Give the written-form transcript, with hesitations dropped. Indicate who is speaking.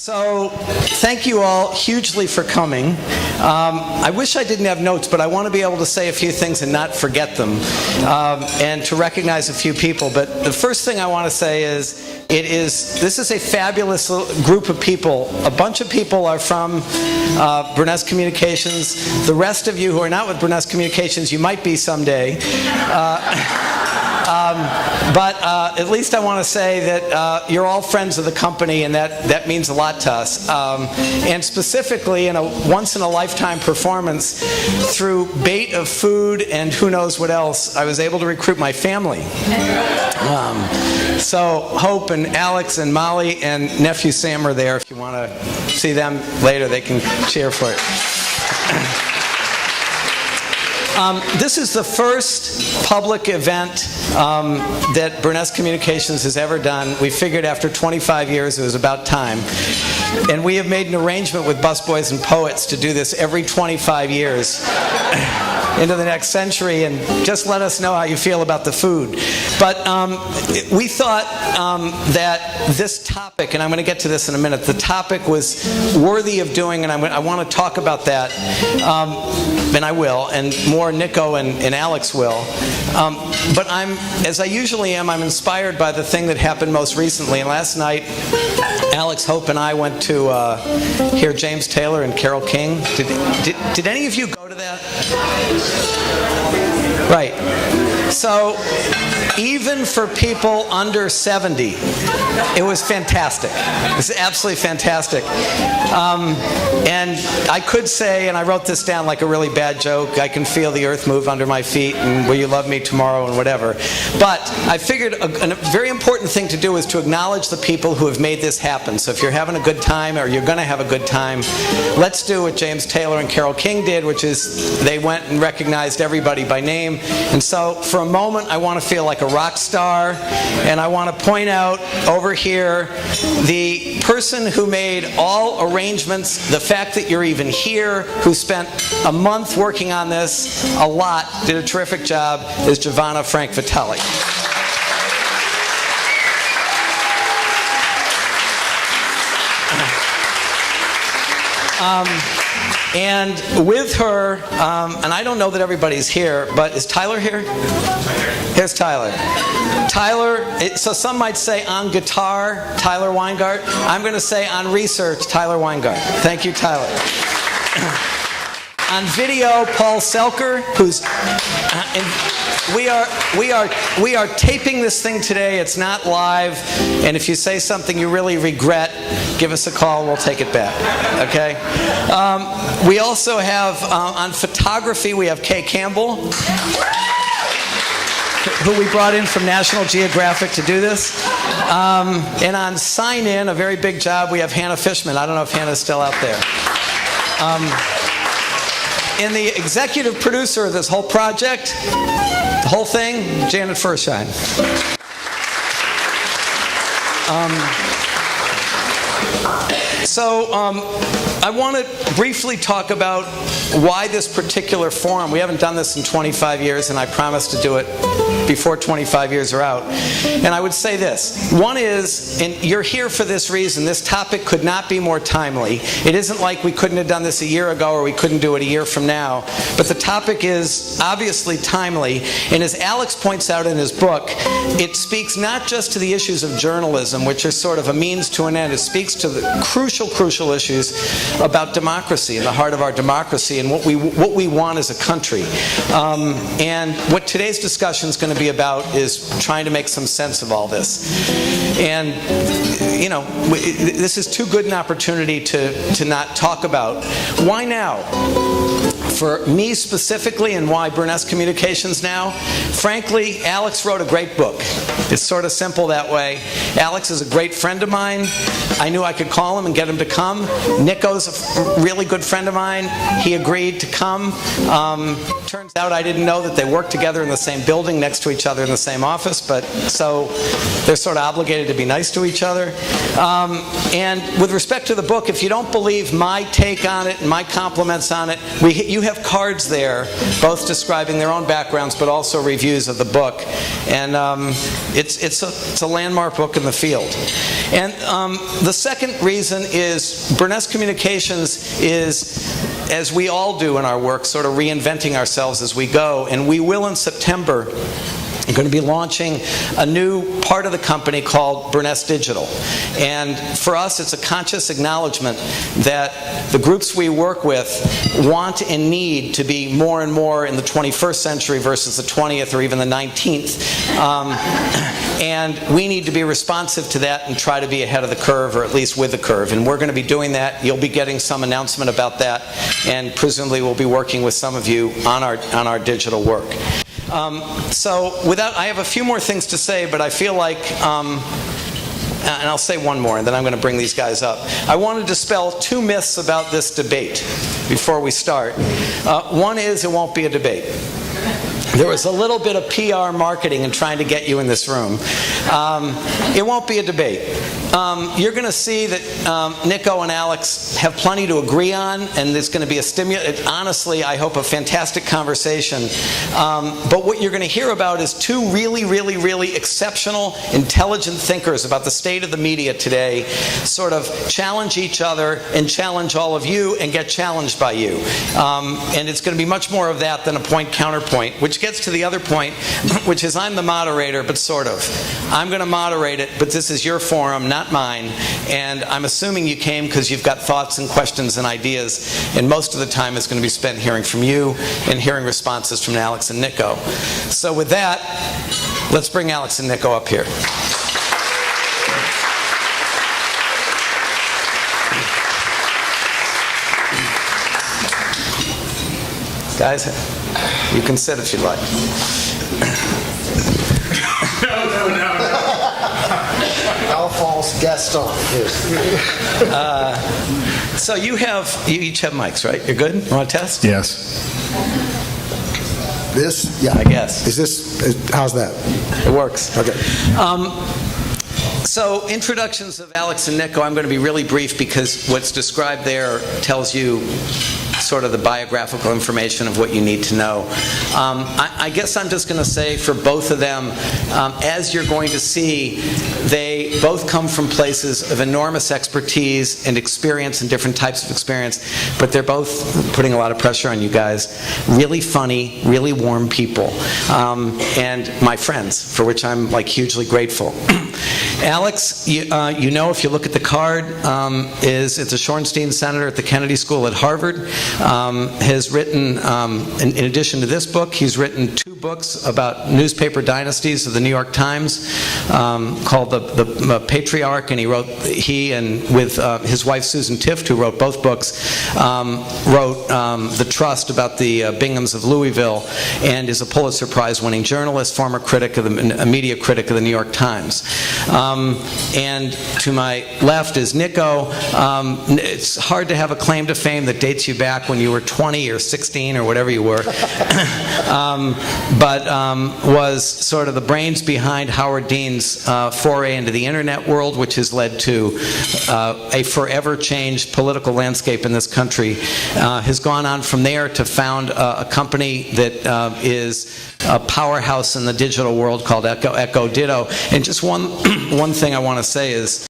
Speaker 1: So, thank you all hugely for coming. I wish I didn't have notes, but I want to be able to say a few things and not forget them, and to recognize a few people. But the first thing I want to say is, this is a fabulous group of people. A bunch of people are from Burness Communications. The rest of you who are not with Burness Communications, you might be someday. But at least I want to say that you're all friends of the company, and that means a lot to us. And specifically, in a once-in-a-lifetime performance, through bait of food and who knows what else, I was able to recruit my family. So Hope and Alex and Molly and nephew Sam are there. If you want to see them later, they can cheer for it. This is the first public event that Burness Communications has ever done. We figured after 25 years it was about time. And we have made an arrangement with Busboys and Poets to do this every 25 years into the next century, and just let us know how you feel about the food. But we thought that this topic, and I'm going to get to this in a minute, the topic was worthy of doing, and I want to talk about that, and I will, and more Nicco and Alex will. But as I usually am, I'm inspired by the thing that happened most recently. And last night, Alex, Hope, and I went to hear James Taylor and Carole King. Did any of you go to that? Right. So, even for people under 70, it was fantastic. It was absolutely fantastic. And I could say, and I wrote this down like a really bad joke, I can feel the earth move under my feet, and will you love me tomorrow, and whatever. But I figured a very important thing to do is to acknowledge the people who have made this happen. So if you're having a good time, or you're going to have a good time, let's do what James Taylor and Carole King did, which is they went and recognized everybody by name. And so for a moment, I want to feel like a rock star, and I want to point out over here the person who made all arrangements, the fact that you're even here, who spent a month working on this, a lot, did a terrific job, is Giovanna Frank Vitelli. And with her, and I don't know that everybody's here, but is Tyler here? Here's Tyler. Tyler, so some might say on guitar, Tyler Weingart. I'm going to say on research, Tyler Weingart. Thank you, Tyler. On video, Paul Selker, who's... We are taping this thing today. It's not live, and if you say something you really regret, give us a call. We'll take it back. Okay. We also have on photography. We have Kay Campbell, who we brought in from National Geographic to do this. And on sign-in, a very big job, we have Hannah Fishman. I don't know if Hannah's still out there. And the executive producer of this whole project, the whole thing, Janet Furshine. I want to briefly talk about why this particular forum. We haven't done this in 25 years, and I promise to do it before 25 years are out. And I would say this. One is, and you're here for this reason, this topic could not be more timely. It isn't like we couldn't have done this a year ago or we couldn't do it a year from now. But the topic is obviously timely. And as Alex points out in his book, it speaks not just to the issues of journalism, which are sort of a means to an end. It speaks to the crucial issues about democracy and the heart of our democracy and what we want as a country. And what today's discussion is going to be about is trying to make some sense of all this. And, you know, this is too good an opportunity to not talk about. Why now? For me specifically, and why Burness Communications now, frankly, Alex wrote a great book. It's sort of simple that way. Alex is a great friend of mine. I knew I could call him and get him to come. Nicco's a really good friend of mine. He agreed to come. Turns out I didn't know that they worked together in the same building, next to each other in the same office, but so they're sort of obligated to be nice to each other. And with respect to the book, if you don't believe my take on it and my compliments on it, you have cards there, both describing their own backgrounds, but also reviews of the book. And it's a landmark book in the field. And the second reason is Burness Communications is, as we all do in our work, sort of reinventing ourselves as we go. And we will in September. We're going to be launching a new part of the company called Burness Digital. And for us, it's a conscious acknowledgement that the groups we work with want and need to be more and more in the 21st century versus the 20th or even the 19th. And we need to be responsive to that and try to be ahead of the curve, or at least with the curve. And we're going to be doing that. You'll be getting some announcement about that. And presumably we'll be working with some of you on our digital work. I have a few more things to say, but I feel like, and I'll say one more, and then I'm going to bring these guys up. I want to dispel two myths about this debate before we start. One is it won't be a debate. There was a little bit of PR marketing in trying to get you in this room. It won't be a debate. You're going to see that Nicco and Alex have plenty to agree on, and there's going to be honestly, I hope, a fantastic conversation. But what you're going to hear about is two really, really, really exceptional, intelligent thinkers about the state of the media today sort of challenge each other and challenge all of you and get challenged by you. And it's going to be much more of that than a point-counterpoint, which gets to the other point, which is I'm the moderator, but sort of. I'm going to moderate it, but this is your forum, not mine, and I'm assuming you came because you've got thoughts and questions and ideas, and most of the time is going to be spent hearing from you and hearing responses from Alex and Nicco. So with that, let's bring Alex and Nicco up here. Guys, you can sit if you'd like.
Speaker 2: No. Alphonse Gaston.
Speaker 1: So you each have mics, right? You're good? You want to test?
Speaker 3: Yes.
Speaker 2: This? Yeah.
Speaker 1: I guess.
Speaker 2: How's that?
Speaker 1: It works.
Speaker 2: Okay.
Speaker 1: So introductions of Alex and Nicco, I'm going to be really brief because what's described there tells you sort of the biographical information of what you need to know. I guess I'm just going to say for both of them, as you're going to see, they both come from places of enormous expertise and experience and different types of experience, but they're both putting a lot of pressure on you guys. Really funny, really warm people, and my friends, for which I'm hugely grateful. Alex, you know, if you look at the card, it's a Shorenstein Senator at the Kennedy School at Harvard. Has written, in addition to this book, he's written two books about newspaper dynasties of the New York Times called the Patriarch, and he and with his wife Susan Tift, who wrote both books, wrote The Trust about the Binghams of Louisville, and is a Pulitzer Prize winning journalist, former critic of a media critic of the New York Times. And to my left is Nicco. It's hard to have a claim to fame that dates you back when you were 20 or 16 or whatever you were, but was sort of the brains behind Howard Dean's foray into the internet world, which has led to a forever changed political landscape in this country. Has gone on from there to found a company that is a powerhouse in the digital world called Echo Ditto. And just one thing I want to say is